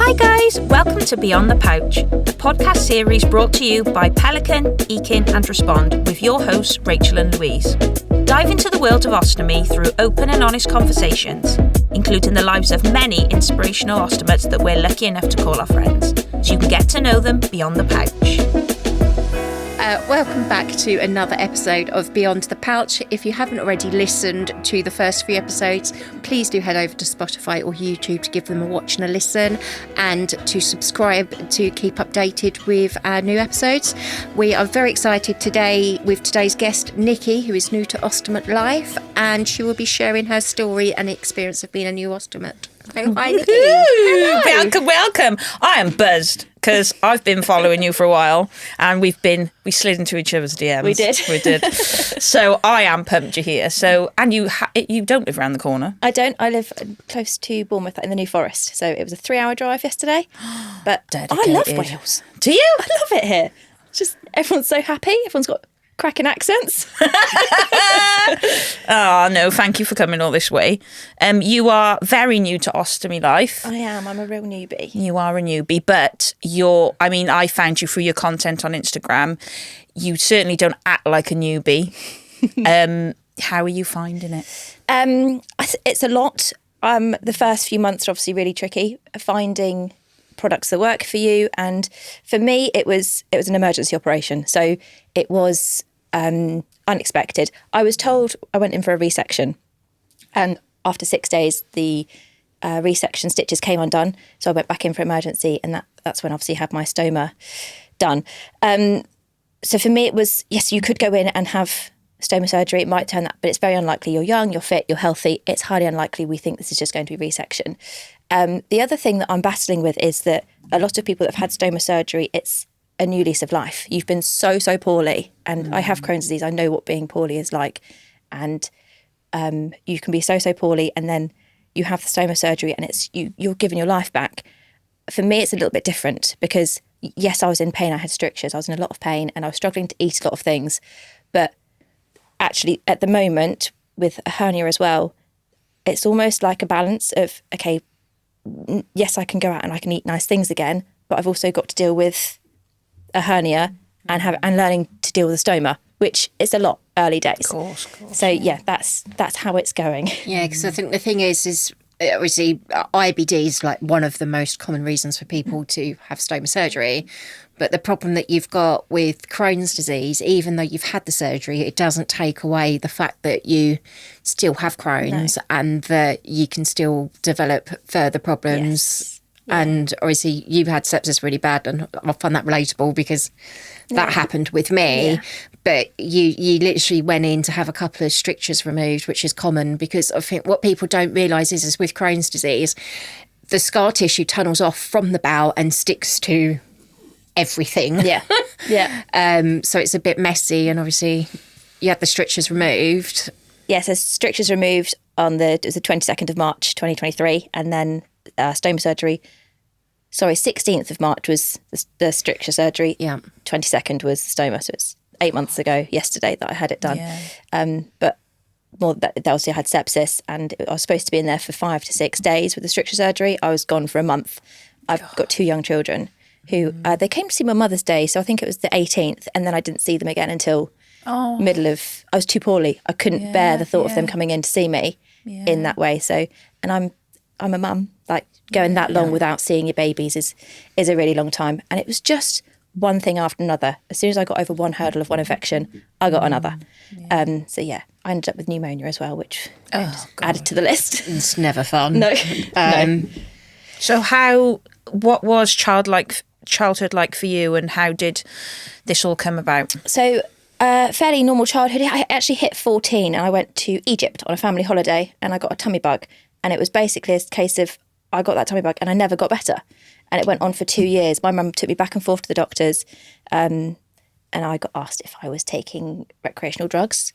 Hi guys, welcome to Beyond the Pouch, the podcast series brought to you by Pelican, Eakin and Respond with your hosts Rachel and Louise. Dive into the world of ostomy through open and honest conversations, including the lives of many inspirational ostomates that we're lucky enough to call our friends, so you can get to know them beyond the pouch. Welcome back to another episode of Beyond the Pouch. If you haven't already listened to the first few episodes, please do head over to Spotify or YouTube to give them a watch and a listen, and to subscribe to keep updated with our new episodes. We are very excited today with today's guest, Nikki, who is new to Ostomate life, and she will be sharing her story and experience of being a new Ostomate. So, hi, Nikki. Hello. Welcome. I am buzzed because I've been following you for a while, and we slid into each other's DMs. We did. So I am pumped you're here. So, and you don't live around the corner. I don't. I live close to Bournemouth in the New Forest. So it was a 3-hour drive yesterday. But Dedicated. I love Wales. Do you? I love it here. It's just everyone's so happy. Everyone's got cracking accents. Oh, no, thank you for coming all this way. You are very new to ostomy life. I am. I'm a real newbie. You are a newbie, but I found you through your content on Instagram. You certainly don't act like a newbie. How are you finding it? It's a lot. The first few months are obviously really tricky, finding products that work for you. And for me, it was an emergency operation. So it was unexpected. I was told I went in for a resection, and after 6 days, the resection stitches came undone. So I went back in for emergency, and that's when obviously I had my stoma done. So for me, it was, yes, you could go in and have stoma surgery. It might turn that, but it's very unlikely. You're young, you're fit, you're healthy. It's highly unlikely. We think this is just going to be resection. The other thing that I'm battling with is that a lot of people that have had stoma surgery, it's a new lease of life. You've been so poorly, and I have Crohn's disease. I know what being poorly is like, and you can be so poorly, and then you have the stoma surgery, and it's you're given your life back. For me, it's a little bit different because yes, I was in pain. I had strictures. I was in a lot of pain, and I was struggling to eat a lot of things. But actually, at the moment, with a hernia as well, it's almost like a balance of, okay, yes, I can go out and I can eat nice things again, but I've also got to deal with a hernia and learning to deal with a stoma, which is a lot early days. Of course. So yeah, that's how it's going. Yeah, because I think the thing is obviously IBD is like one of the most common reasons for people to have stoma surgery. But the problem that you've got with Crohn's disease, even though you've had the surgery, it doesn't take away the fact that you still have Crohn's and that you can still develop further problems. Yes. And obviously you had sepsis really bad, and I find that relatable because that happened with me. Yeah. But you literally went in to have a couple of strictures removed, which is common because I think what people don't realise is with Crohn's disease, the scar tissue tunnels off from the bowel and sticks to everything. Yeah. So it's a bit messy, and obviously you had the strictures removed. Yeah, so strictures removed it was the 22nd of March 2023, and then stoma surgery. 16th of March was the stricture surgery. Yeah. 22nd was stoma, so it's 8 months ago yesterday that I had it done. Yeah. But more that obviously I had sepsis, and I was supposed to be in there for 5 to 6 days with the stricture surgery. I was gone for a month. I've got 2 young children who they came to see my Mother's Day, so I think it was the 18th, and then I didn't see them again until I was too poorly. I couldn't bear the thought of them coming in to see me in that way. So, and I'm a mum. Like going that long without seeing your babies is a really long time. And it was just one thing after another. As soon as I got over one hurdle of one infection, I got another. I ended up with pneumonia as well, which added to the list. It's never fun. No. So what was childhood like for you, and how did this all come about? So fairly normal childhood. I actually hit 14 and I went to Egypt on a family holiday, and I got a tummy bug. And it was basically a case of I got that tummy bug and I never got better. And it went on for 2 years. My mum took me back and forth to the doctors, and I got asked if I was taking recreational drugs.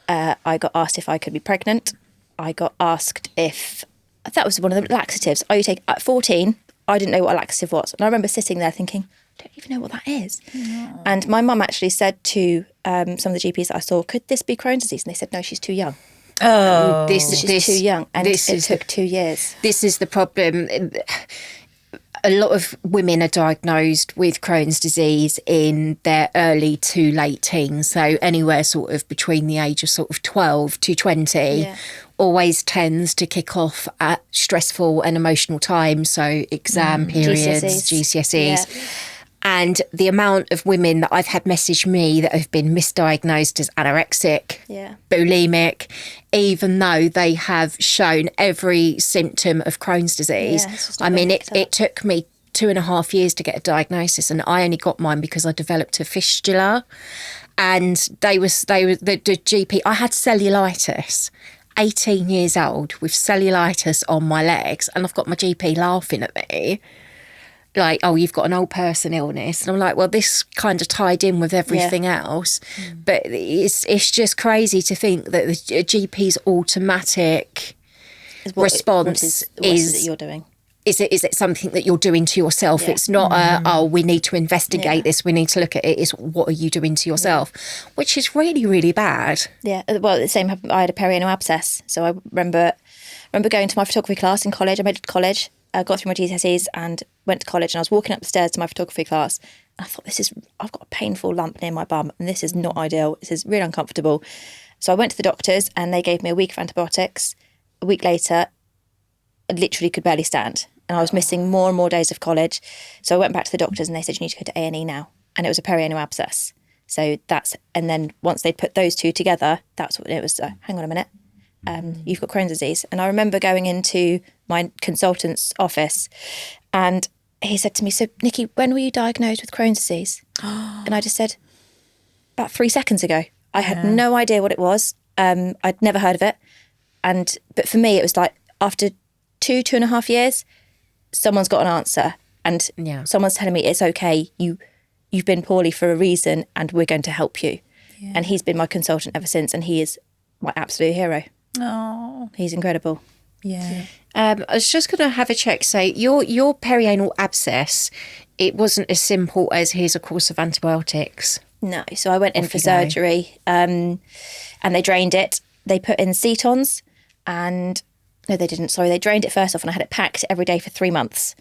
I got asked if I could be pregnant. I got asked if that was one of the laxatives. At 14, I didn't know what a laxative was. And I remember sitting there thinking, I don't even know what that is. No. And my mum actually said to some of the GPs that I saw, could this be Crohn's disease? And they said, no, she's too young. She's too young. And it took 2 years. This is the problem. a lot of women are diagnosed with Crohn's disease in their early to late teens. So anywhere sort of between the age of sort of 12 to 20 always tends to kick off at stressful and emotional times. So exam periods, GCSEs. Yeah. And the amount of women that I've had message me that have been misdiagnosed as anorexic, bulimic, even though they have shown every symptom of Crohn's disease. I mean, it took me 2.5 years to get a diagnosis, and I only got mine because I developed a fistula. And the GP, I had cellulitis, 18 years old with cellulitis on my legs, and I've got my GP laughing at me. Like, oh, you've got an old person illness. And I'm like, well, this kind of tied in with everything else. But it's just crazy to think that the GP's automatic response is that you're doing. Is it something that you're doing to yourself? Yeah. It's not, we need to investigate this. We need to look at it. It's what are you doing to yourself? Which is really, really bad. Yeah. Well, the same happened. I had a perianal abscess. So I remember going to my photography class in college. I made it to college. I got through my GCSEs and went to college, and I was walking up the stairs to my photography class, and I thought, I've got a painful lump near my bum, and this is not ideal. This is really uncomfortable. So I went to the doctors, and they gave me a week of antibiotics. A week later, I literally could barely stand, and I was missing more and more days of college. So I went back to the doctors, and they said, you need to go to A&E now. And it was a perianal abscess. So and then once they'd put those two together, that's what it was. Hang on a minute. You've got Crohn's disease. And I remember going into my consultant's office, and he said to me, so Nikki, when were you diagnosed with Crohn's disease? And I just said, about 3 seconds ago. I had no idea what it was. I'd never heard of it. But for me, it was like after 2.5 years, someone's got an answer, and someone's telling me it's okay. You've been poorly for a reason, and we're going to help you. Yeah. And he's been my consultant ever since, and he is my absolute hero. Oh, he's incredible. Yeah. I was just going to have a check. So your perianal abscess, it wasn't as simple as here's a course of antibiotics. No. So I went in for surgery, and they drained it. They put in cetons, and no, they didn't. Sorry, they drained it first off, and I had it packed every day for 3 months.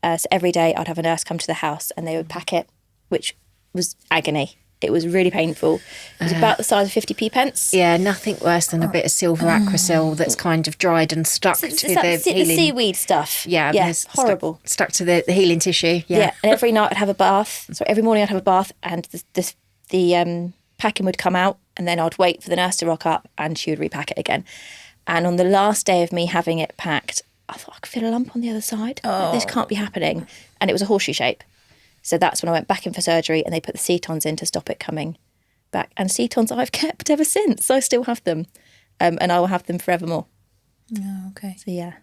So every day I'd have a nurse come to the house, and they would pack it, which was agony. It was really painful. It was about the size of 50p pence. Yeah, nothing worse than a bit of silver Aquacel that's kind of dried and stuck to the healing... the seaweed stuff. Yeah, horrible. Stuck to the healing tissue. Yeah, and every night I'd have a bath. So every morning I'd have a bath, and the packing would come out, and then I'd wait for the nurse to rock up, and she would repack it again. And on the last day of me having it packed, I thought I could feel a lump on the other side. This can't be happening. And it was a horseshoe shape. So that's when I went back in for surgery, and they put the cetons in to stop it coming back. And cetons I've kept ever since. I still have them. And I will have them forevermore. Oh, okay. So, yeah.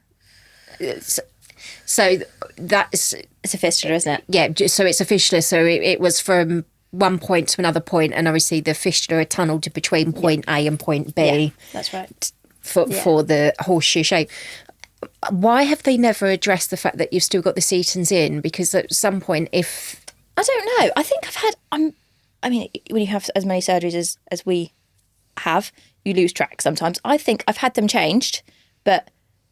So that's... It's a fistula, isn't it? Yeah, so it's a fistula. So it was from one point to another point, and obviously the fistula tunnelled between point A and point B. Yeah, that's right. For the horseshoe shape. Why have they never addressed the fact that you've still got the cetons in? Because at some point, if... I don't know. I think I've had... I mean, when you have as many surgeries as we have, you lose track sometimes. I think I've had them changed, but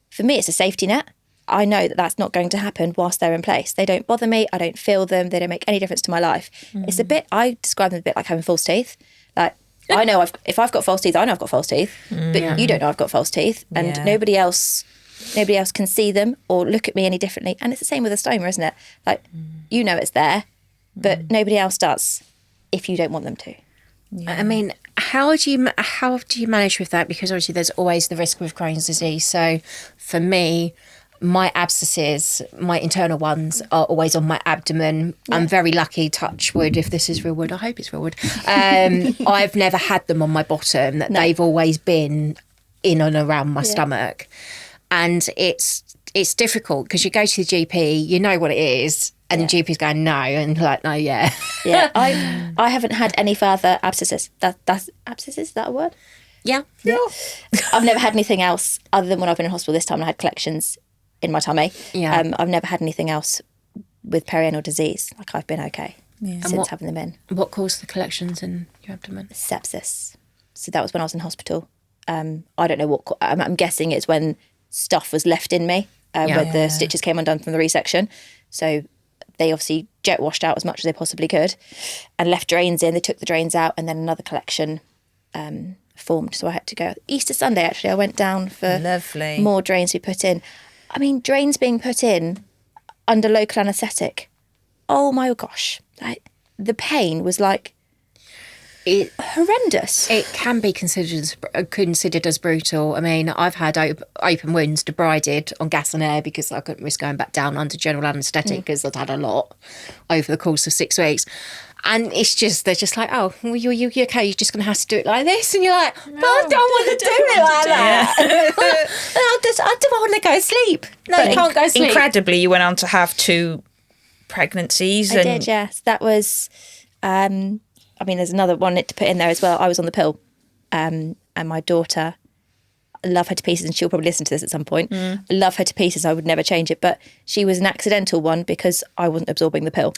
for me, it's a safety net. I know that that's not going to happen whilst they're in place. They don't bother me. I don't feel them. They don't make any difference to my life. It's a bit... I describe them a bit like having false teeth. Like, I know if I've got false teeth, I know I've got false teeth, but you don't know I've got false teeth, and nobody else can see them or look at me any differently. And it's the same with a stoma, isn't it? Like, you know it's there, but nobody else does if you don't want them to. Yeah. I mean, how do you manage with that? Because obviously there's always the risk with Crohn's disease. So for me, my abscesses, my internal ones, are always on my abdomen. Yeah. I'm very lucky, touch wood, if this is real wood. I hope it's real wood. I've never had them on my bottom. They've always been in and around my stomach. And it's difficult because you go to the GP, you know what it is, and the GP's going, no, and you're like, no, yeah. Yeah, I haven't had any further abscesses. That's abscesses, is that a word? Yeah. I've never had anything else other than when I've been in hospital this time and I had collections in my tummy. Yeah. I've never had anything else with perianal disease. Like, I've been okay since having them in. What caused the collections in your abdomen? Sepsis. So that was when I was in hospital. I don't know what... I'm guessing it's when stuff was left in me when the stitches came undone from the resection. So they obviously jet washed out as much as they possibly could and left drains in. They took the drains out and then another collection formed. So I had to go. Easter Sunday, actually, I went down for Lovely. more drains to be put in. I mean, drains being put in under local anaesthetic. Oh my gosh. The pain was like horrendous. It can be considered as brutal. I mean, I've had open wounds debrided on gas and air because I couldn't risk going back down under general anaesthetic because I'd had a lot over the course of 6 weeks. And it's just, they're just like, oh, well, you okay, you're just going to have to do it like this. And you're like, but I don't want to do it like that. I don't want to go to sleep. No, you can't go to sleep. Incredibly, you went on to have 2 pregnancies. I did, yes. That was, I mean, there's another one to put in there as well. I was on the pill and my daughter, I love her to pieces, and she'll probably listen to this at some point. I love her to pieces. I would never change it. But she was an accidental one because I wasn't absorbing the pill.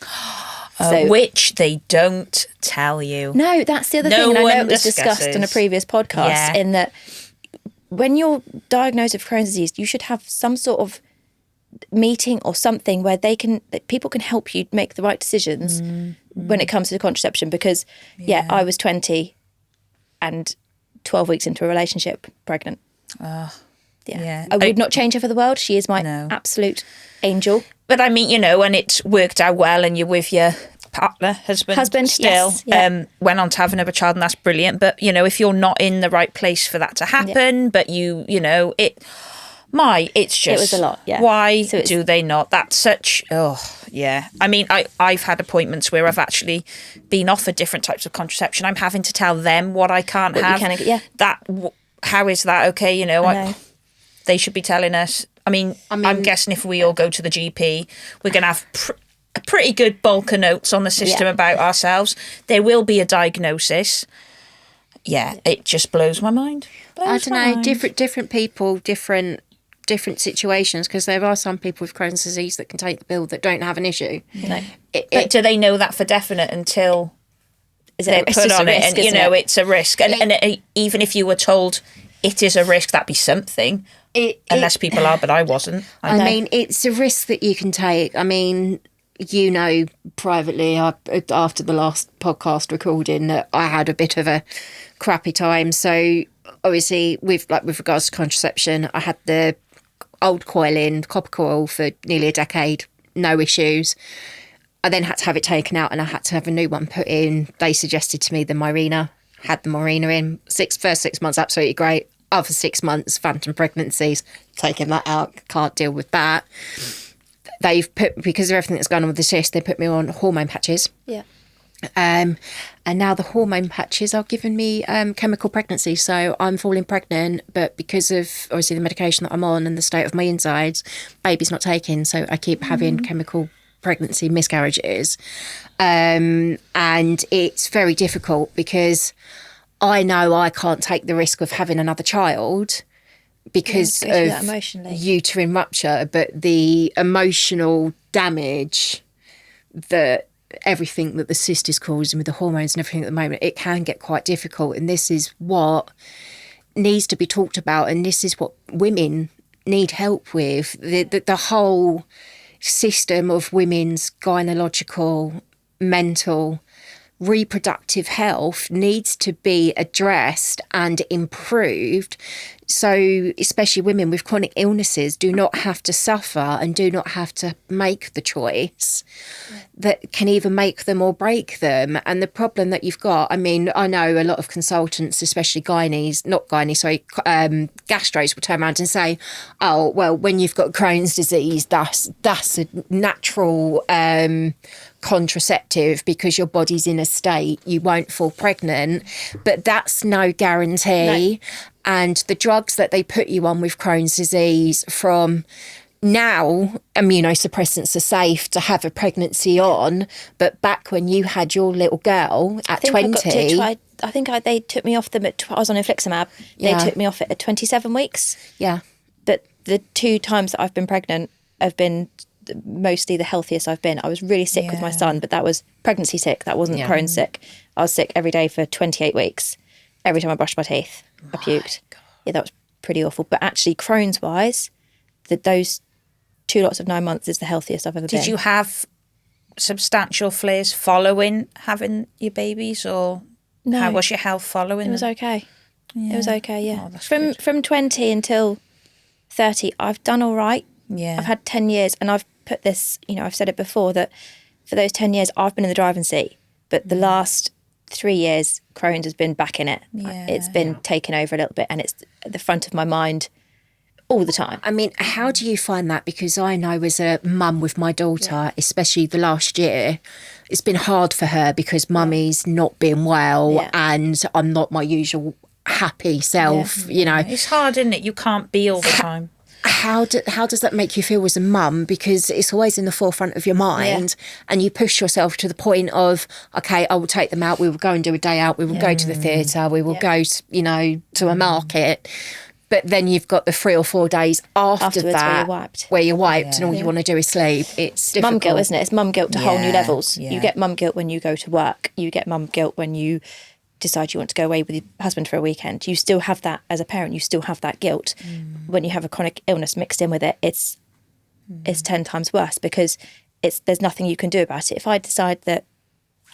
Which they don't tell you. No, that's the other thing. And I know it was discussed on a previous podcast in that when you're diagnosed with Crohn's disease, you should have some sort of meeting or something where people can help you make the right decisions when it comes to contraception. Because, I was 20 and 12 weeks into a relationship, pregnant. I would not change her for the world. She is my absolute angel. But I mean, and it's worked out well, and you're with your partner, husband still. Yes, went on to have another child, and that's brilliant. But, if you're not in the right place for that to happen, but it's just... It was a lot, Why do they not? That's such... I mean, I've had appointments where I've actually been offered different types of contraception. I'm having to tell them what I can't have. How is that okay? I know. They should be telling us. I mean, I'm guessing if we all go to the GP, we're going to have a pretty good bulk of notes on the system about ourselves. There will be a diagnosis. Yeah, it just blows my mind. I don't know, different people, different situations, because there are some people with Crohn's disease that can take the pill that don't have an issue. No. But do they know that for definite until they're put on it? And, it's a risk. And even if you were told it is a risk, that'd be something. Unless people are, but I wasn't. I mean, it's a risk that you can take. I mean, privately, after the last podcast recording, that I had a bit of a crappy time. So obviously, with regards to contraception, I had the old coil in, copper coil, for nearly a decade, no issues. I then had to have it taken out and I had to have a new one put in. They suggested to me the Mirena, had the Mirena in. First 6 months, absolutely great. After 6 months, phantom pregnancies, taking that out, can't deal with that. They've because of everything that's going on with the cyst, they put me on hormone patches. Yeah. And now the hormone patches are giving me chemical pregnancy. So I'm falling pregnant, but because of obviously the medication that I'm on and the state of my insides, baby's not taken. So I keep having chemical pregnancy miscarriages. And it's very difficult because I know I can't take the risk of having another child because of uterine rupture, but the emotional damage that everything that the cyst is causing with the hormones and everything at the moment, it can get quite difficult. And this is what needs to be talked about, and this is what women need help with. The whole system of women's gynecological, mental, reproductive health needs to be addressed and improved, so especially women with chronic illnesses do not have to suffer and do not have to make the choice that can either make them or break them. And the problem that you've got, I mean, I know a lot of consultants, especially gastros, will turn around and say, oh, well, when you've got Crohn's disease, that's a natural contraceptive because your body's in a state you won't fall pregnant, but that's no guarantee. No. And the drugs that they put you on with Crohn's disease, from now, immunosuppressants are safe to have a pregnancy on, but back when you had your little girl at 20... they took me off them I was on infliximab. They took me off it at 27 weeks. Yeah. But the 2 times that I've been pregnant have been mostly the healthiest I've been. I was really sick with my son, but that was pregnancy sick. That wasn't Crohn's sick. I was sick every day for 28 weeks. Every time I brushed my teeth, I puked. Yeah, that was pretty awful. But actually, Crohn's wise, those 2 lots of 9 months is the healthiest I've ever been. Did you have substantial flares following having your babies, or No. how was your health following? It was okay. It was okay, yeah. Oh, that's good. From 20 until 30, I've done all right. Yeah. I've had 10 years, and I've put this, I've said it before, that for those 10 years, I've been in the driving seat. But the last 3 years, Crohn's has been back in it. Yeah. It's been taken over a little bit, and it's at the front of my mind all the time. I mean, how do you find that? Because I know as a mum with my daughter, especially the last year, it's been hard for her because mummy's not been well and I'm not my usual happy self, It's hard, isn't it? You can't be all the time. How does that make you feel as a mum? Because it's always in the forefront of your mind and you push yourself to the point of, okay, I will take them out. We will go and do a day out. We will go to the theatre. We will go, to a market. But then you've got the 3 or 4 days afterwards that where you're wiped and all you want to do is sleep. It's difficult. Mum guilt, isn't it? It's mum guilt to whole new levels. Yeah. You get mum guilt when you go to work. You get mum guilt when you decide you want to go away with your husband for a weekend. You still have that as a parent. You still have that guilt. When you have a chronic illness mixed in with it, it's 10 times worse because there's nothing you can do about it. If I decide that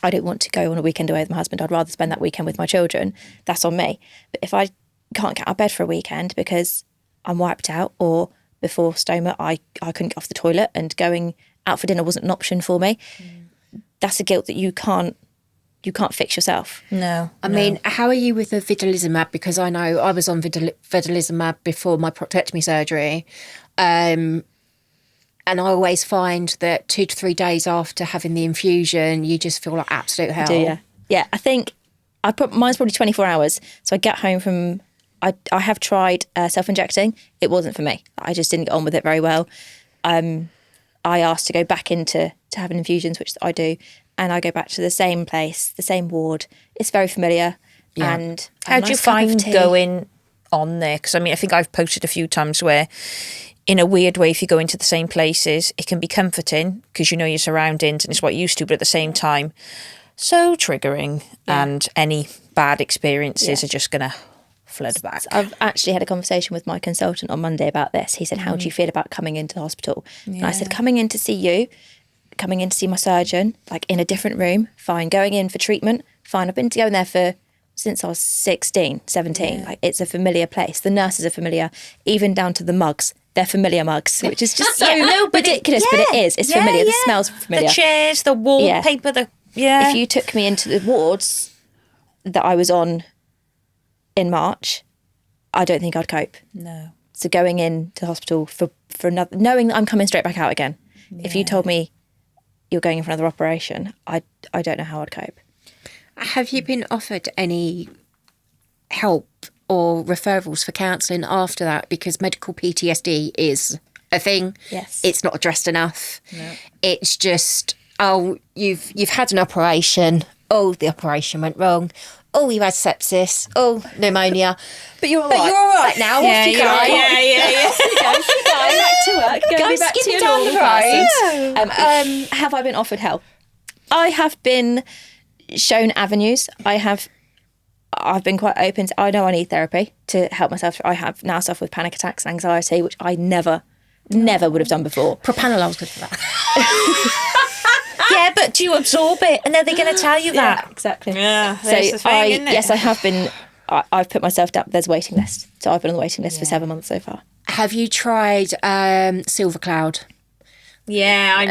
I don't want to go on a weekend away with my husband, I'd rather spend that weekend with my children, that's on me. But if I can't get out of bed for a weekend because I'm wiped out, or before stoma I couldn't get off the toilet and going out for dinner wasn't an option for me, that's a guilt that you can't fix yourself. No. I mean, how are you with the vedolizumab? Because I know I was on vedolizumab before my proctectomy surgery. And I always find that 2 to 3 days after having the infusion, you just feel like absolute hell. Yeah, I think mine's probably 24 hours. So I get home from... I have tried self-injecting. It wasn't for me. I just didn't get on with it very well. I asked to go back into having infusions, which I do, and I go back to the same place, the same ward. It's very familiar. Yeah. And how do you find going on there? Because I think I've posted a few times where, in a weird way, if you go into the same places, it can be comforting because you know your surroundings and it's what you're used to, but at the same time, so triggering, and any bad experiences are just going to flood back. I've actually had a conversation with my consultant on Monday about this. He said, how do you feel about coming into the hospital? And I said, coming in to see you, coming in to see my surgeon, like in a different room, fine. Going in for treatment, fine. I've been going there since I was 16, 17. Like, it's a familiar place. The nurses are familiar, even down to the mugs. They're familiar mugs, which is just so ridiculous, but it is. It's familiar. The smells familiar. The chairs, the wallpaper, If you took me into the wards that I was on in March, I don't think I'd cope. No. So going into the hospital for another, knowing that I'm coming straight back out again. If you told me you're going in for another operation, I don't know how I'd cope. Have you been offered any help or referrals for counselling after that? Because medical PTSD is a thing. Yes. It's not addressed enough. No. It's just, you've had an operation. Oh, the operation went wrong. Oh, you had sepsis. Oh, pneumonia. But you're all right. But you're all right now. Off you go. Yeah. Go back to work. Go back to your down the road. Have I been offered help? I have been shown avenues. I've been quite open. I know I need therapy to help myself. I have now suffered with panic attacks and anxiety, which I never would have done before. Propanolol's good for that. Yeah, but do you absorb it? And are they going to tell you that? Yeah, exactly. Yeah, so I have been. I've put myself down. There's a waiting list, so I've been on the waiting list for 7 months so far. Have you tried Silver Cloud? Yeah,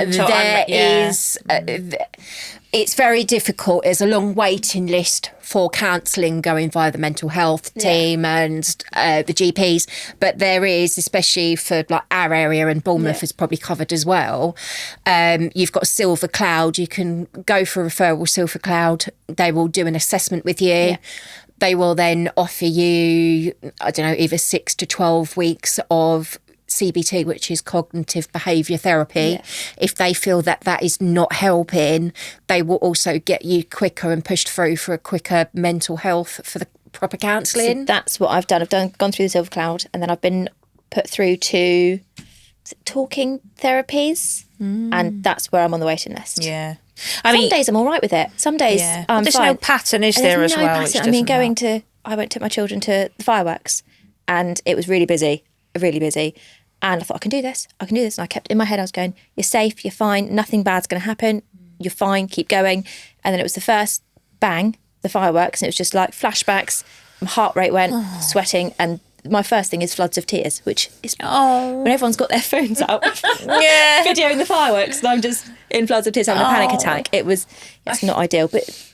it's very difficult. There's a long waiting list for counselling going via the mental health team and the GPs, but there is, especially for like our area, and Bournemouth is probably covered as well. You've got Silver Cloud. You can go for a referral Silver Cloud. They will do an assessment with you. Yeah. They will then offer you, I don't know, either 6 to 12 weeks of CBT, which is cognitive behaviour therapy. Yeah. If they feel that is not helping, they will also get you quicker and pushed through for a quicker mental health for the proper counselling. So that's what I've done. Gone through the Silver Cloud, and then I've been put through to talking therapies, and that's where I'm on the waiting list. Yeah. Some days I'm all right with it. Some days I'm there's fine. no pattern, is there, as well? Pattern. I mean, I took my children to the fireworks, and it was really busy. And I thought, I can do this. And I kept in my head, I was going, you're safe, you're fine, nothing bad's going to happen. You're fine, keep going. And then it was the first bang, the fireworks, and it was just like flashbacks. My heart rate went, sweating, and my first thing is floods of tears, which is when everyone's got their phones out, videoing the fireworks, and I'm just in floods of tears having a panic attack. It's not ideal, but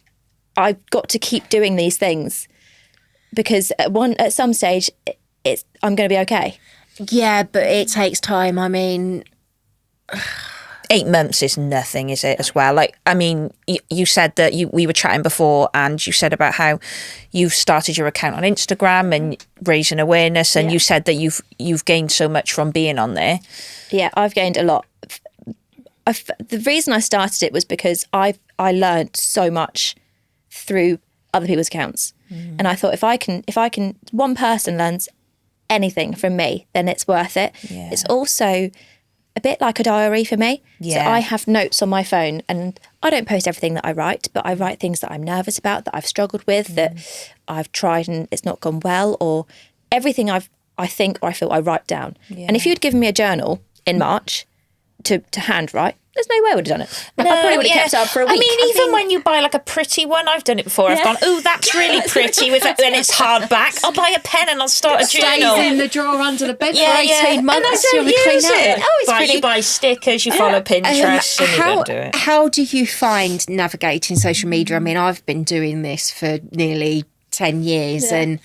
I've got to keep doing these things because at some stage, I'm going to be okay. Yeah, but it takes time. I mean, 8 months is nothing, is it, as well? Like, I mean, you said that we were chatting before, and you said about how you've started your account on Instagram and raising awareness, and you said that you've gained so much from being on there. Yeah, I've gained a lot. The reason I started it was because I learned so much through other people's accounts, and I thought if I can, one person learns anything from me, then it's worth it. Yeah. It's also a bit like a diary for me. Yeah. So I have notes on my phone, and I don't post everything that I write, but I write things that I'm nervous about, that I've struggled with, that I've tried and it's not gone well, or everything I think or I feel I write down. Yeah. And if you'd given me a journal in March to handwrite, there's no way I would have done it. No, I probably would have kept it up for a week. I mean, even when you buy like a pretty one, I've done it before. I've gone, oh, that's really pretty, and it's hardback. I'll buy a pen and I'll start a journal. Stays in the drawer under the bed for 18 months. And I don't use it. Oh, it's pretty. You buy stickers, you follow Pinterest, and you don't do it. How do you find navigating social media? I mean, I've been doing this for nearly 10 years, and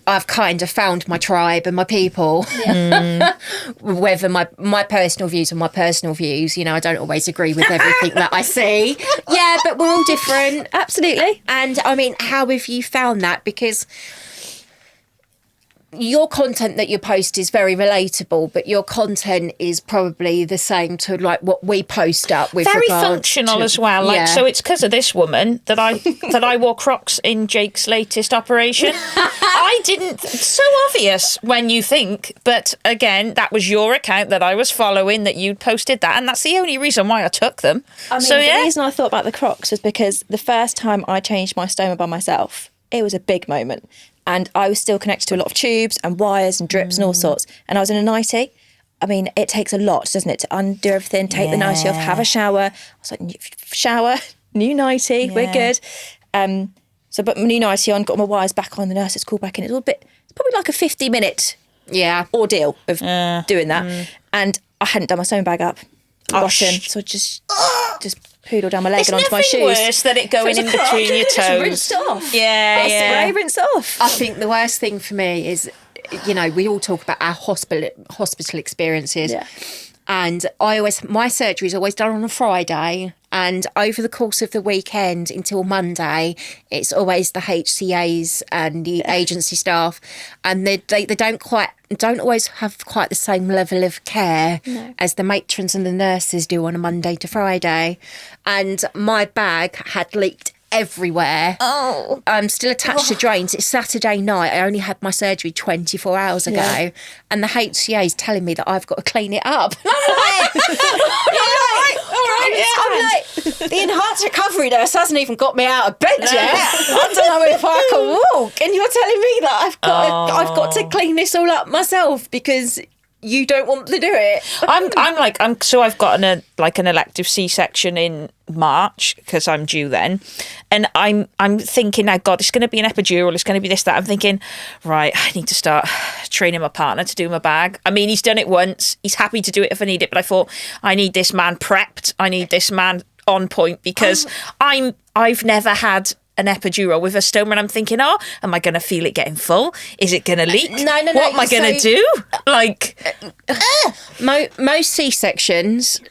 I've kind of found my tribe and my people. Yeah. Whether my personal views are my personal views, I don't always agree with everything that I see. Yeah, but we're all different. Absolutely. And I mean, how have you found that? Because your content that you post is very relatable, but your content is probably the same to like what we post up with. Very functional as well. Like, so it's because of this woman that I wore Crocs in Jake's latest operation. I didn't. So obvious when you think, but again, that was your account that I was following, that you'd posted that, and that's the only reason why I took them. I mean, the reason I thought about the Crocs was because the first time I changed my stoma by myself, it was a big moment. And I was still connected to a lot of tubes and wires and drips and all sorts. And I was in a nightie. I mean, it takes a lot, doesn't it, to undo everything, take the nightie off, have a shower. I was like, shower, new nightie, we're good. But new nightie on, got my wires back on, the nurses called back in. It's probably like a 50-minute ordeal of doing that. And I hadn't done my stoma bag up. So I just poodle down my leg and onto my shoes. It's nothing worse than it going in between your toes. Rinsed off. Spray, rinse off. I think the worst thing for me is, we all talk about our hospital experiences. Yeah. And my surgery is always done on a Friday, and over the course of the weekend until Monday, it's always the HCAs and the agency staff, and they don't always have quite the same level of care as the matrons and the nurses do on a Monday to Friday. And my bag had leaked everywhere. I'm still attached to drains. It's Saturday night. I only had my surgery 24 hours ago, and the HCA is telling me that I've got to clean it up. I'm like, the enhanced recovery nurse hasn't even got me out of bed yet. I don't know if I can walk, and you're telling me that I've got to clean this all up myself because you don't want to do it. So I've got an elective C-section in March because I'm due then, and I'm thinking, now God, it's going to be an epidural, it's going to be this, that. I'm thinking, right, I need to start training my partner to do my bag. I mean, he's done it once, he's happy to do it if I need it, but I thought, I need this man prepped, I need this man on point, because I've never had an epidural with a stoma, and I'm thinking, am I going to feel it getting full? Is it going to leak? No. What am I going to do? Most C-sections,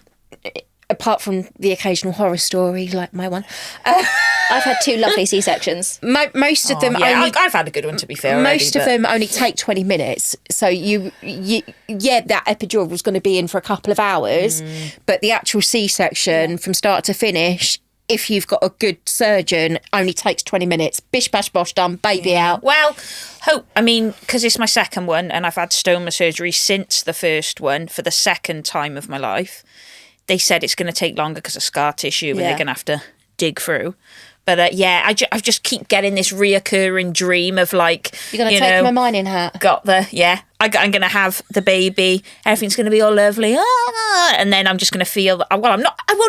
apart from the occasional horror story like my one, I've had 2 lovely C-sections. Most of them I've had a good one, to be fair. Most of them only take 20 minutes. So that epidural was going to be in for a couple of hours, but the actual C-section from start to finish, if you've got a good surgeon, only takes 20 minutes. Bish, bash, bosh, done, baby out. Well, because it's my second one, and I've had stoma surgery since the first one for the second time of my life. They said it's going to take longer because of scar tissue, and they're going to have to dig through. But yeah, I just keep getting this reoccurring dream of like, You're going to take my mining hat. I'm going to have the baby. Everything's going to be all lovely. And then I'm just going to feel, I won't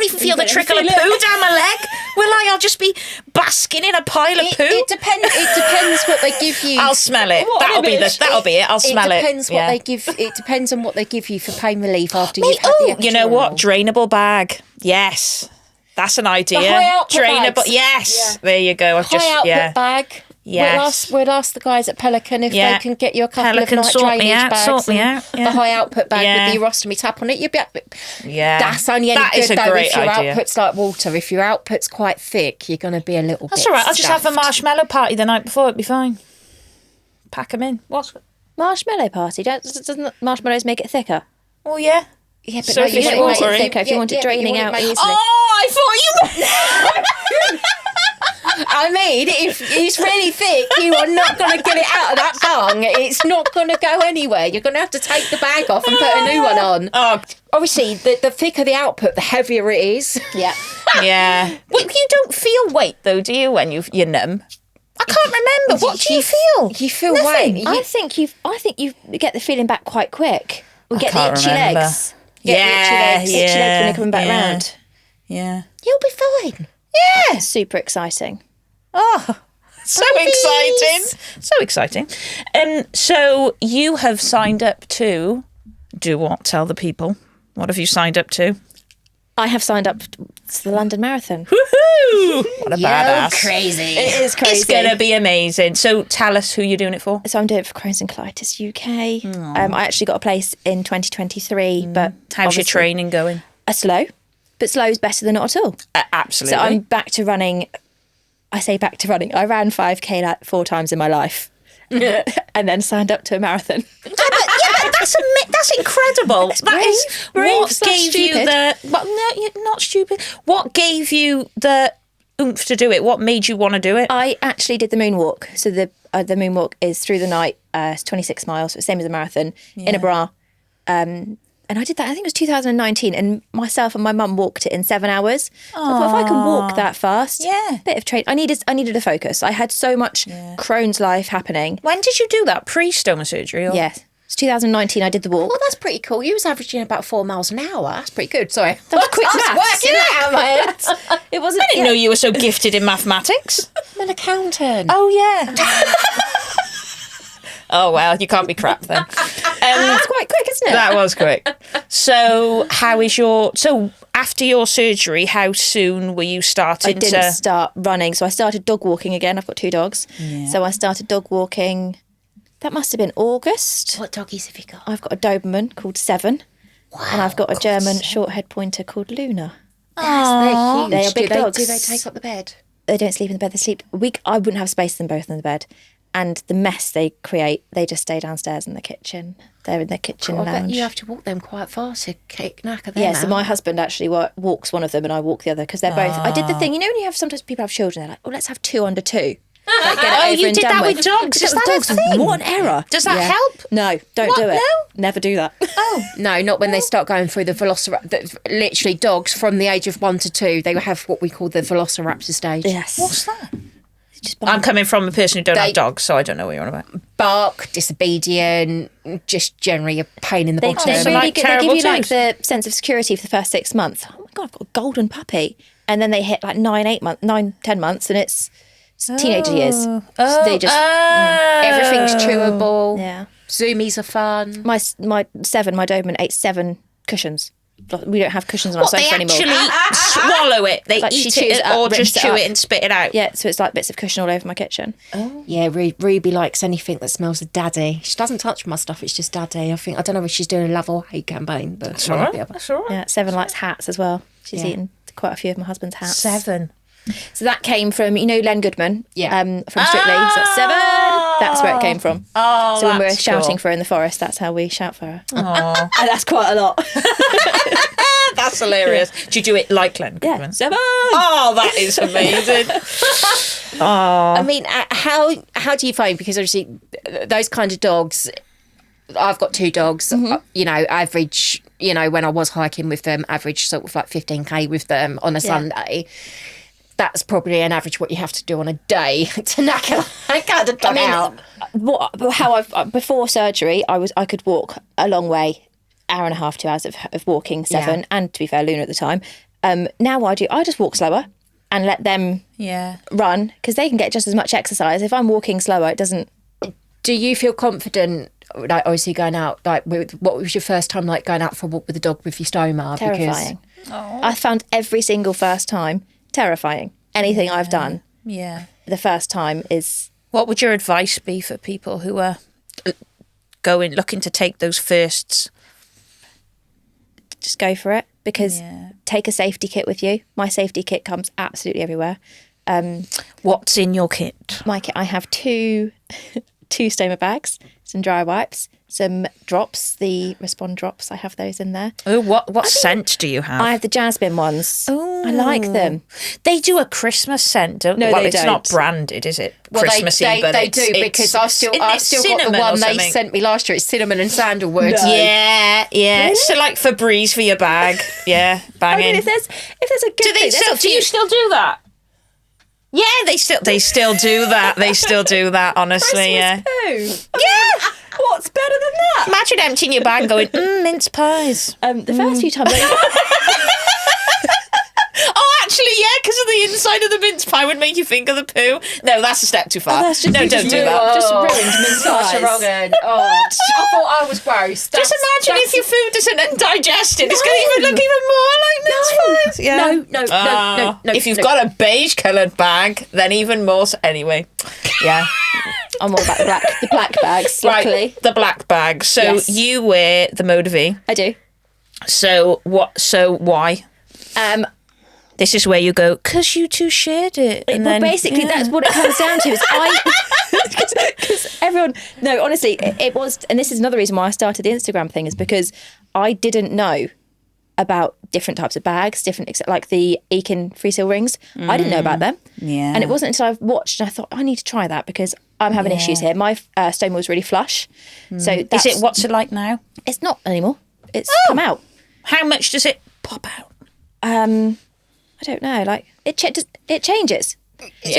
even feel the trickle of poo down my leg. Will I? I'll just be basking in a pile of poo. It depends what they give you. I'll smell it. That'll be it. I'll smell it. It depends on what they give you for pain relief after you've had the epidural. You know what? Drainable bag. Yes. That's an idea. The high output Drainable. bags. Yes. Yeah. There you go. High output bag. Yes. We'll ask the guys at Pelican if they can get you a couple of night drainage bags. Sort me out. Yeah. The high output bag with the urostomy tap on it. You'll be that's only any good though if your output's like water. If your output's quite thick, you're going to be a little bit That's all right. I'll just have a stuffed. marshmallow party the night before. It'll be fine. Pack them in. What? Marshmallow party? Doesn't marshmallows make it thicker? Oh, yeah. Yeah, but So you don't make it thicker if you want it draining out easily. Oh, I thought you I mean, if it's really thick, you are not going to get it out of that bung. It's not going to go anywhere. You're going to have to take the bag off and put a new one on. Oh, obviously, the thicker the output, the heavier it is. Yeah. Yeah. Well, you don't feel weight, though, do you, when you're numb? I can't remember. What do you feel? You feel Nothing. weight. I think you get the feeling back quite quick. We get the itchy remember. legs. Itchy legs when they're coming back round. Yeah. You'll be fine. Yeah. Super exciting. Oh, so exciting. So exciting. So you have signed up to do what? Tell the people. What have you signed up to? I have signed up to the London Marathon. Woohoo! What a badass. Crazy. It is crazy. It's going to be amazing. So tell us who you're doing it for. So I'm doing it for Crohn's and Colitis UK. I actually got a place in 2023, but How's your training going? slow, but slow is better than not at all. Absolutely. So I'm back to running. I say back to running. I ran 5K like 4 times in my life. And then signed up to a marathon. but that's incredible. That is what gave you the. Well, no, you're not stupid. What gave you the oomph to do it? What made you want to do it? I actually did the moonwalk. So the moonwalk is through the night. It's 26 miles, so it's the same as a marathon in a bra. And I did that, I think it was 2019, and myself and my mum walked it in 7 hours. I thought, if I can walk that fast, bit of training. I needed a focus. I had so much Crohn's life happening. When did you do that? Pre-stoma surgery? Or? Yes. It's 2019 I did the walk. Well, that's pretty cool. You was averaging about 4 miles an hour. That's pretty good. Sorry. That was quick maths. Working that out of my head. It wasn't. I didn't know you were so gifted in mathematics. I'm an accountant. Oh, yeah. Oh, well, you can't be crap then. That's quite quick, isn't it? That was quick. So after your surgery, how soon were you starting I didn't start running. So I started dog walking again. I've got 2 dogs. Yeah. So I started dog walking. That must have been August. What doggies have you got? I've got a Doberman called Seven. Wow, and I've got a German short-haired pointer called Luna. They're huge. They are big dogs. Do they take up the bed? They don't sleep in the bed. They sleep. I wouldn't have space for them both in the bed. And the mess they create, they just stay downstairs in the kitchen. They're in their kitchen I bet lounge. you have to walk them quite far to knacker them Yeah, so out. my husband actually walks one of them and I walk the other because they're both... I did the thing, you know when you have sometimes people have children, they're like, oh, let's have 2 under 2. Like, get it over you and did done that with. with dogs? Did Is that that with a dogs? thing? What an error. Does that help? No, don't What? do it. No? Never do that. Oh. No, not when they start going through the velociraptor. Literally, dogs from the age of 1 to 2, they have what we call the velociraptor stage. Yes. What's that? Just I'm coming from a person who don't have dogs, so I don't know what you're on about. Bark, disobedient, just generally a pain in the bottom. They're So, really like, good. They give you terrible like the sense of security for the first 6 months. Oh my God, I've got a golden puppy. And then they hit like 9, 10 months and it's teenager years. So they just... Everything's chewable. Yeah. Zoomies are fun. My Seven, my Doberman, ate 7 cushions. We don't have cushions on our They sofa anymore. actually swallow it. They Like, she eat chews it it up, or just rips it chew up. it and spit it out. Yeah, so it's like bits of cushion all over my kitchen. Yeah, Ruby likes anything that smells of daddy. She doesn't touch my stuff, it's just daddy. I don't know if she's doing a love or hate campaign, but That's all right. Yeah, Seven likes hats as well. She's eaten quite a few of my husband's hats. 7. So that came from, you know, Len Goodman? Yeah. From Strictly. So that's 7. That's where it came from. Oh, So when we're that's shouting cool. for her in the forest, that's how we shout for her. Oh, And that's quite a lot. that's hilarious. Do you do it like Len Yeah. Goodman? 7! Oh, that is amazing. I mean, how do you find, because obviously those kind of dogs, I've got 2 dogs, you know, average, you know, when I was hiking with them, average sort of like 15k with them on a Sunday. that's probably an average what you have to do on a day to knock it out. Before surgery, I could walk a long way, hour and a half, 2 hours of walking, 7, and to be fair, Luna at the time. Now what I just walk slower and let them run, because they can get just as much exercise. If I'm walking slower, it doesn't. Do you feel confident, like obviously going out, like what was your first time like going out for a walk with the dog with your stoma? Terrifying. I found every single first time terrifying. Anything I've done, the first time is. What would your advice be for people who are looking to take those firsts? Just go for it, because take a safety kit with you. My safety kit comes absolutely everywhere. What's in your kit? My kit, I have two stoma bags, some dry wipes, some drops, the Respond drops. I have those in there. Oh, what scent do you have? I have the jasmine ones. Oh, I like them. They do a Christmas scent, don't they? No, Well, they it's don't. not branded, is it? Well, Christmassy, but they do, because I've still got the one they sent me last year. It's cinnamon and sandalwood. No. Yeah. Really? So like Febreze for your bag. Yeah, banging. I mean, if there's a good Do you still do that? Yeah, they still do that. They still do that, honestly. Christmas poo. Yeah. What's better than that? Imagine emptying your bag and going, mince pies. The first few times. Oh, actually, yeah, because of the inside of the mince pie would make you think of the poo. No, that's a step too far. That's just, no, don't do that. Just ruined mince pies. I thought I was gross. Just imagine if your food isn't digested. It's going to even look even more like mince pies. Yeah. No. If you've got a beige coloured bag, then even more. Anyway, yeah. I'm all about the black bags, luckily. Right, the black bag. So you wear the Motivie. I do. So why? This is where you go, because you two shared it. And well, basically, that's what it comes down to. Is because everyone. No, honestly, it was, and this is another reason why I started the Instagram thing, is because I didn't know about different types of bags, like the Eakin free seal rings. I didn't know about them. Yeah. And it wasn't until I watched and I thought, I need to try that because I'm having issues here. My stoma was really flush. So what's it like now? It's not anymore. It's come out. How much does it pop out? I don't know. Like it changes. It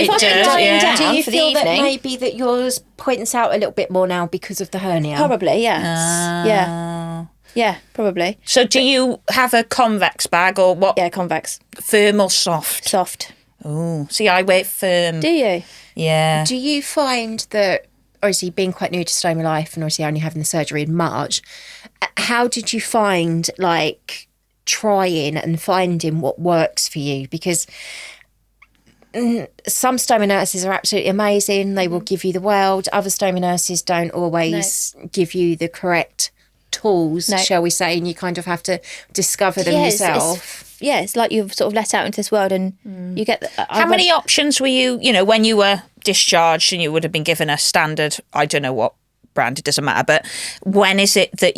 does, yeah. Do you for the feel that evening, maybe that yours points out a little bit more now because of the hernia? Probably, yes. Yeah, probably. So do you have a convex bag or what? Yeah, convex. Firm or soft? Soft. Oh, see, I wear firm. Do you? Yeah. Do you find that, obviously being quite new to stoma life and obviously only having the surgery in March, how did you find like trying and finding what works for you? Because some stoma nurses are absolutely amazing. They will give you the world. Other stoma nurses don't always give you the correct tools, shall we say, and you kind of have to discover them yourself. It's like you've sort of let out into this world and you get... How many options were you when you were discharged and you would have been given a standard, I don't know what brand, it doesn't matter, but when is it that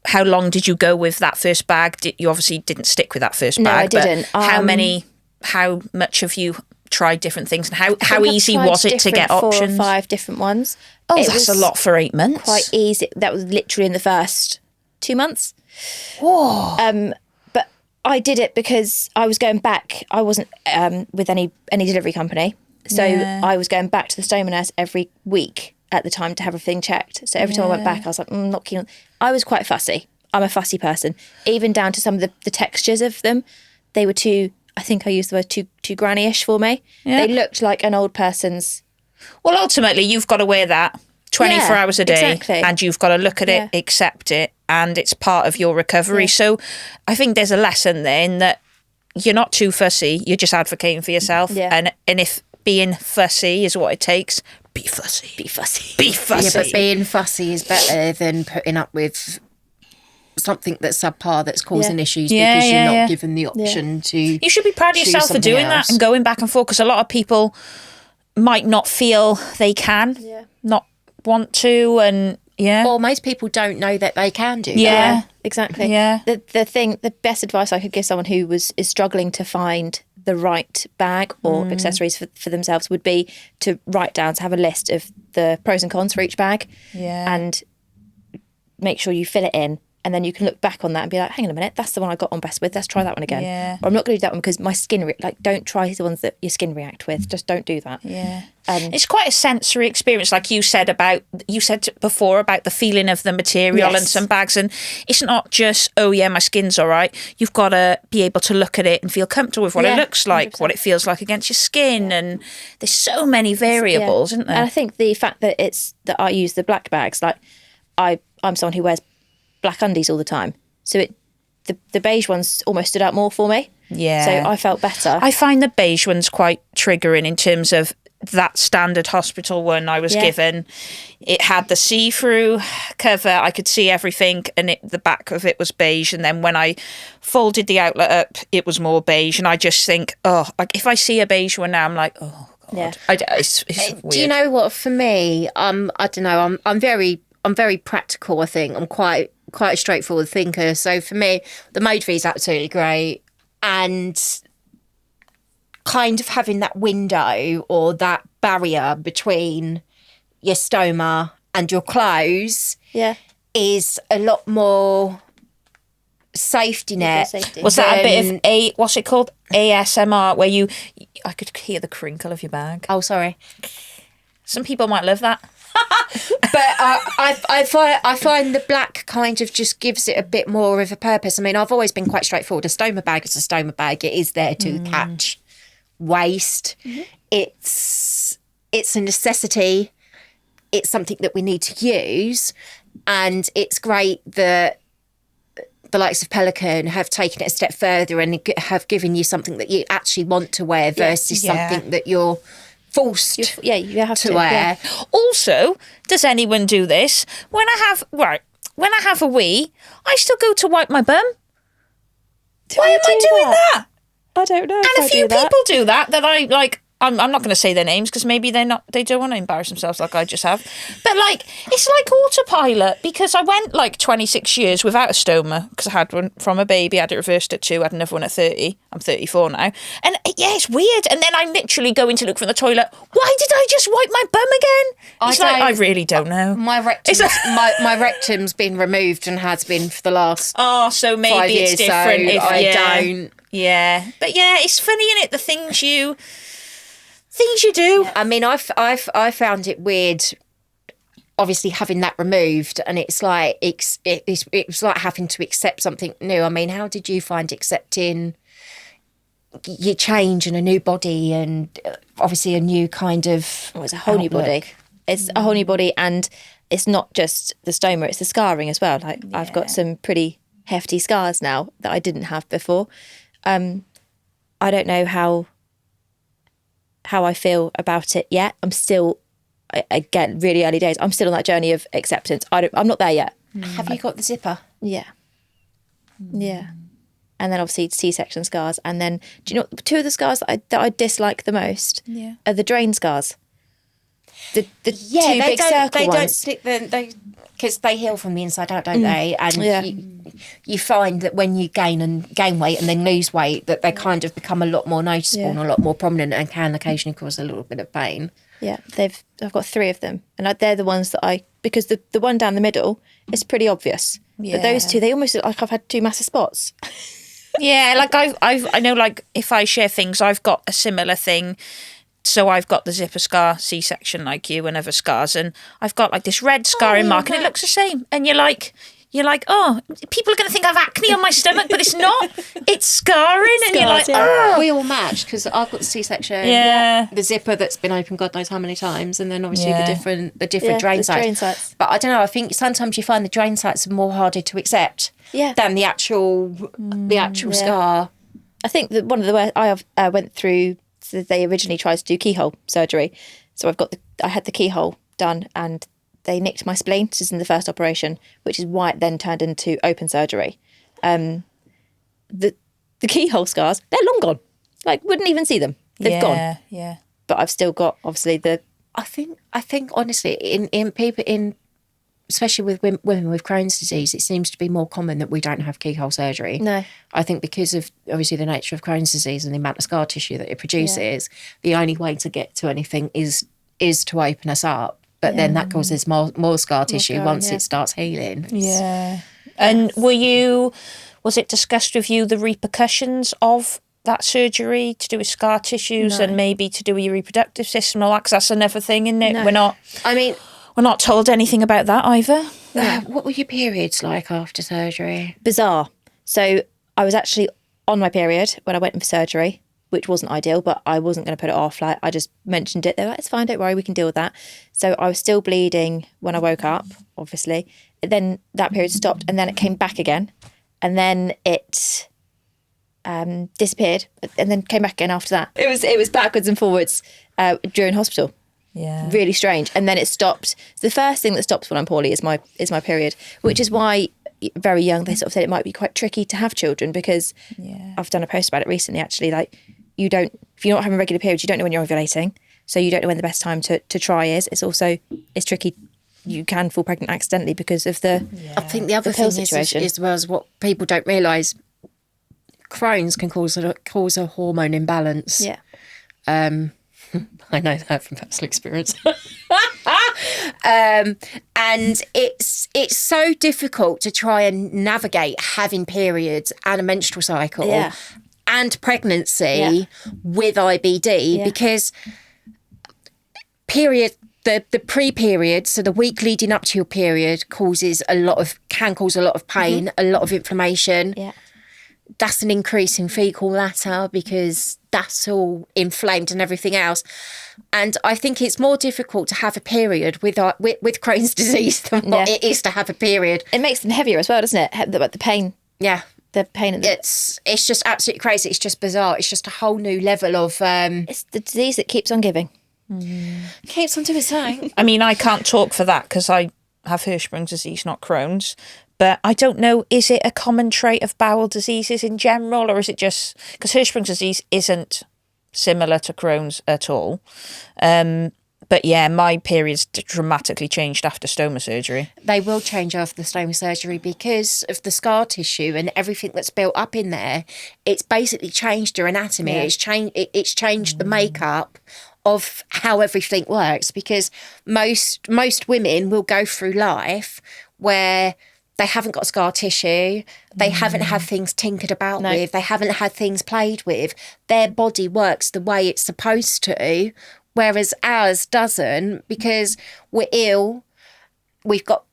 how long did you go with that first bag? You obviously didn't stick with that first bag. No, I didn't. How much have you tried different things, and how easy was it to get options? 4 or 5 different ones. Oh, that's a lot for 8 months. Quite easy. That was literally in the first 2 months. Whoa. But I did it because I was going back. I wasn't with any delivery company. So I was going back to the stoma nurse every week at the time to have everything checked. So every time I went back, I was like, not keen on... I was quite fussy. I'm a fussy person. Even down to some of the textures of them. They were too... I think I used the word too granny-ish for me. Yeah. They looked like an old person's... Well, ultimately, you've got to wear that 24 hours a day. Exactly. And you've got to look at it, accept it, and it's part of your recovery. Yeah. So I think there's a lesson there in that you're not too fussy. You're just advocating for yourself. Yeah. And if being fussy is what it takes, be fussy. Be fussy. Be fussy. Yeah, but being fussy is better than putting up with something that's subpar that's causing issues because you're not given the option to... You should be proud of yourself for doing that and going back and forth, because a lot of people might not feel they can, not want to, and Well, most people don't know that they can do that. Yeah, exactly. Yeah. The best advice I could give someone who is struggling to find the right bag or accessories for themselves would be to write down, to have a list of the pros and cons for each bag and make sure you fill it in And then you can look back on that and be like, hang on a minute, that's the one I got on best with. Let's try that one again. Yeah. Or I'm not going to do that one because my skin, don't try the ones that your skin react with. Just don't do that. Yeah. It's quite a sensory experience, like you said before about the feeling of the material and some bags. And it's not just, oh yeah, my skin's all right. You've got to be able to look at it and feel comfortable with what it looks like, 100%. What it feels like against your skin. And there's so many variables, isn't there? And I think the fact that I use the black bags, like I'm someone who wears black undies all the time, so the beige ones almost stood out more for me. Yeah, so I felt better. I find the beige ones quite triggering in terms of that standard hospital one I was given. It had the see-through cover, I could see everything, and the back of it was beige, and then when I folded the outlet up it was more beige, and I just think, like if I see a beige one now I'm like, oh god. Yeah. It's weird. Do you know what, for me, I don't know, I'm very practical. I think I'm quite a straightforward thinker. So for me, the mode V is absolutely great, and kind of having that window or that barrier between your stoma and your clothes is a lot more safety net. Was that a bit of what's it called, ASMR, where I could hear the crinkle of your bag? Oh, sorry. Some people might love that. But I find the black kind of just gives it a bit more of a purpose. I mean, I've always been quite straightforward. A stoma bag is a stoma bag. It is there to catch waste. Mm-hmm. It's a necessity. It's something that we need to use, and it's great that the likes of Pelican have taken it a step further and have given you something that you actually want to wear versus something that you're forced you have to wear. Yeah. Also, does anyone do this? When I have a wee, I still go to wipe my bum. Why am I doing that? I don't know. And a few people do that I like. I'm not going to say their names because maybe they don't want to embarrass themselves like I just have. But like, it's like autopilot, because I went like 26 years without a stoma because I had one from a baby. I had it reversed at 2, I had another one at 30. I'm 34 now. And yeah, it's weird. And then I'm literally going to look for the toilet. Why did I just wipe my bum again? I really don't know. My rectum's been removed and has been for the last so maybe 5 years, it's different. So if I don't. Yeah. But yeah, it's funny, isn't it? The things you do. I mean, I found it weird, obviously having that removed, and it's like it was like having to accept something new. I mean, how did you find accepting your change and a new body, and obviously a new kind of it's a whole new body. It's a whole new body, and it's not just the stoma; it's the scarring as well. Like I've got some pretty hefty scars now that I didn't have before. I don't know how I feel about it yet. I'm still, again, really early days. I'm still on that journey of acceptance. I'm not there yet. Have you got the zipper? Yeah. Yeah. And then obviously C-section scars. And then, do you know, 2 of the scars that I dislike the most are the drain scars. The 2 big circle ones. They don't stick because they heal from the inside out, don't they? And you find that when you gain weight and then lose weight, that they kind of become a lot more noticeable and a lot more prominent, and can occasionally cause a little bit of pain. Yeah, I've got 3 of them, and they're the ones that because the one down the middle is pretty obvious. Yeah. But those 2, they almost look like I've had 2 massive spots. Yeah, like I know, like if I share things, I've got a similar thing. So I've got the zipper scar, C-section like you, and other scars, and I've got like this red scarring mark, and it looks the same. And you're like, oh, people are going to think I've acne on my stomach, but it's not. It's scarring, and you're like, oh. We all match, because I've got the C-section, the zipper that's been open God knows how many times, and then obviously the different drain sites. But I don't know. I think sometimes you find the drain sites are more harder to accept than the actual scar. I think that one of the I went through. So they originally tried to do keyhole surgery, so I had the keyhole done, and they nicked my spleen. This is in the first operation, which is why it then turned into open surgery. The keyhole scars, they're long gone. Like, wouldn't even see them. They've gone. Yeah. But I've still got obviously the. I think honestly, in people especially with women with Crohn's disease, it seems to be more common that we don't have keyhole surgery. No. I think because of obviously the nature of Crohn's disease and the amount of scar tissue that it produces, the only way to get to anything is to open us up. But then that causes more scar tissue once it starts healing. Yeah. And was it discussed with you the repercussions of that surgery to do with scar tissues and maybe to do with your reproductive system? Because that's another thing, isn't it? No. We're not told anything about that either. What were your periods like after surgery? Bizarre. So I was actually on my period when I went in for surgery, which wasn't ideal, but I wasn't going to put it off. Like, I just mentioned it. They were like, it's fine, don't worry, we can deal with that. So I was still bleeding when I woke up, obviously. Then that period stopped, and then it came back again. And then it disappeared, and then came back again after that. It was backwards and forwards during hospital. Yeah. Really strange. And then it stopped. The first thing that stops when I'm poorly is my period, which is why very young they sort of said it might be quite tricky to have children, because I've done a post about it recently actually, like if you're not having regular periods, you don't know when you're ovulating, so you don't know when the best time to try is. It's tricky. You can fall pregnant accidentally because of the I think the other thing is what people don't realise, Crohn's can cause a hormone imbalance. Yeah. I know that from personal experience. And it's so difficult to try and navigate having periods and a menstrual cycle and pregnancy with IBD because the pre-period, so the week leading up to your period, can cause a lot of pain, a lot of inflammation. Yeah. That's an increase in fecal matter because that's all inflamed and everything else. And I think it's more difficult to have a period with Crohn's disease than what it is to have a period. It makes them heavier as well, doesn't it? The pain. Yeah. The pain. It's just absolutely crazy. It's just bizarre. It's just a whole new level of... It's the disease that keeps on giving. Keeps on doing something. I mean, I can't talk for that because I have Hirschsprung's disease, not Crohn's. But I don't know, is it a common trait of bowel diseases in general, or is it just... Because Hirschsprung's disease isn't similar to Crohn's at all. But yeah, my periods dramatically changed after stoma surgery. They will change after the stoma surgery because of the scar tissue and everything that's built up in there. It's basically changed your anatomy. Yeah. It's changed the makeup of how everything works, because most women will go through life where they haven't got scar tissue, they haven't had things tinkered about with, they haven't had things played with. Their body works the way it's supposed to, whereas ours doesn't, because we're ill, we've got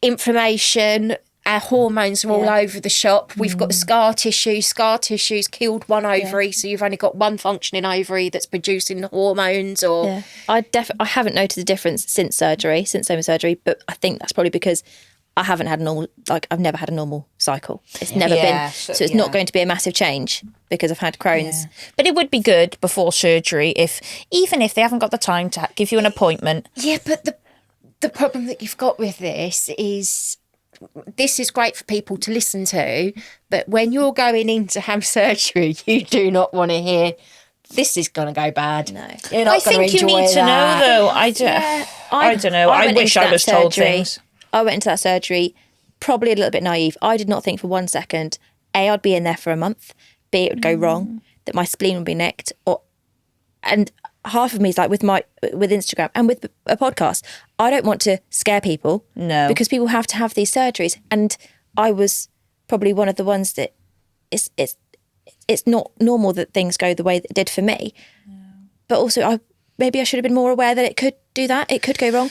inflammation, our hormones are all over the shop, we've got scar tissue's killed one ovary, so you've only got one functioning ovary that's producing the hormones. Or I haven't noticed a difference since stoma surgery, but I think that's probably because I haven't had I've never had a normal cycle. It's never been, so it's not going to be a massive change because I've had Crohn's. Yeah. But it would be good before surgery even if they haven't got the time to give you an appointment. Yeah, but the problem that you've got with this is great for people to listen to, but when you're going in to have surgery, you do not want to hear, this is going to go bad. No. You're not going to enjoy that. I think you need to know, though. I don't know. I wish I was told things. I went into that surgery probably a little bit naive. I did not think for 1 second, A, I'd be in there for a month, B, it would go wrong, that my spleen would be nicked, and half of me is like with Instagram and with a podcast, I don't want to scare people. No. Because people have to have these surgeries. And I was probably one of the ones that it's not normal that things go the way that it did for me. No. But also maybe I should have been more aware that it could do that. It could go wrong.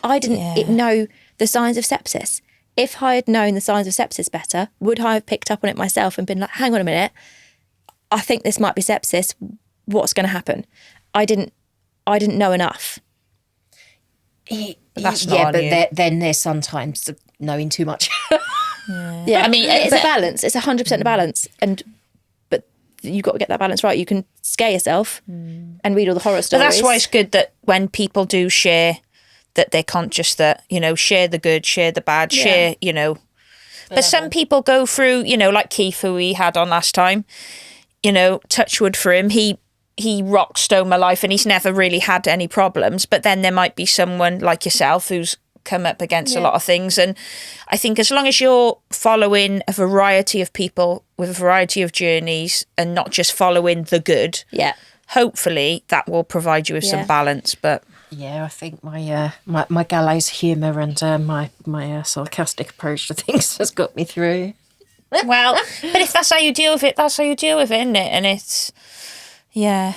I didn't know the signs of sepsis. If I had known the signs of sepsis better, would I have picked up on it myself and been like, hang on a minute, I think this might be sepsis. What's going to happen? I didn't know enough. Then there's sometimes knowing too much. Yeah, I mean, it's a balance. It's 100% a balance, but you've got to get that balance right. You can scare yourself and read all the horror stories. But that's why it's good that when people do share, that they're conscious that, share the good, share the bad, share, But some people go through, like Keith, who we had on last time, touch wood for him, he rocked stoma life and he's never really had any problems. But then there might be someone like yourself who's come up against a lot of things. And I think as long as you're following a variety of people with a variety of journeys and not just following the good, hopefully that will provide you with some balance. But Yeah, I think my gallows humour and my sarcastic approach to things has got me through. Well, but if that's how you deal with it, that's how you deal with it, isn't it? And it's, yeah.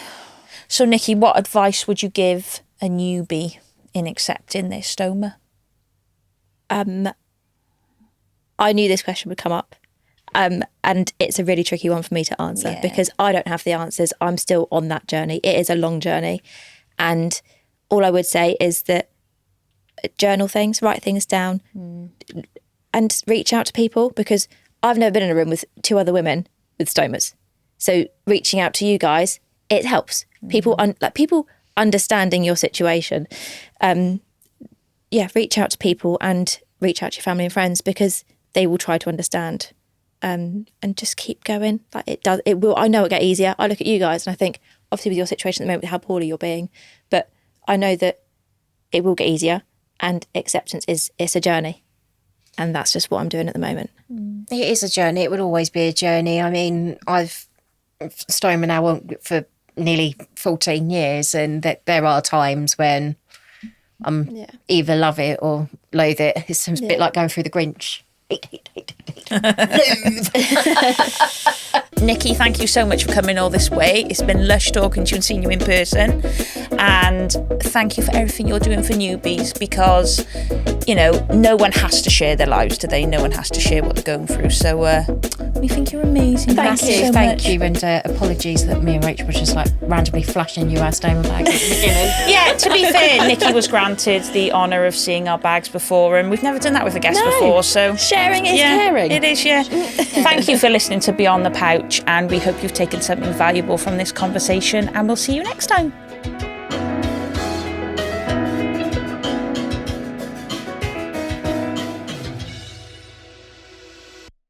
So, Nikki, what advice would you give a newbie in accepting this stoma? I knew this question would come up. And it's a really tricky one for me to answer because I don't have the answers. I'm still on that journey. It is a long journey. And all I would say is that journal things, write things down and reach out to people, because I've never been in a room with 2 other women with stomas. So reaching out to you guys, it helps. People understanding your situation. Reach out to people and reach out to your family and friends, because they will try to understand. And just keep going. Like it will. I know it'll get easier. I look at you guys and I think, obviously with your situation at the moment, with how poorly you're being, but I know that it will get easier, and acceptance it's a journey. And that's just what I'm doing at the moment. It is a journey. It will always be a journey. I mean, I've stoma now for nearly 14 years, and that there are times when I'm either love it or loathe it. It's a bit like going through the Grinch. Nikki, thank you so much for coming all this way. It's been lush talking to you and seeing you in person. And thank you for everything you're doing for newbies, because, you know, no one has to share their lives today. No one has to share what they're going through. So we think you're amazing. Thank you so much. And apologies that me and Rachel were just like randomly flashing you our stoma bags at the beginning. Yeah, to be fair, Nikki was granted the honour of seeing our bags before, and we've never done that with a guest before. So sharing is caring. It is, yeah. Thank you for listening to Beyond the Pouch, and we hope you've taken something valuable from this conversation, and we'll see you next time.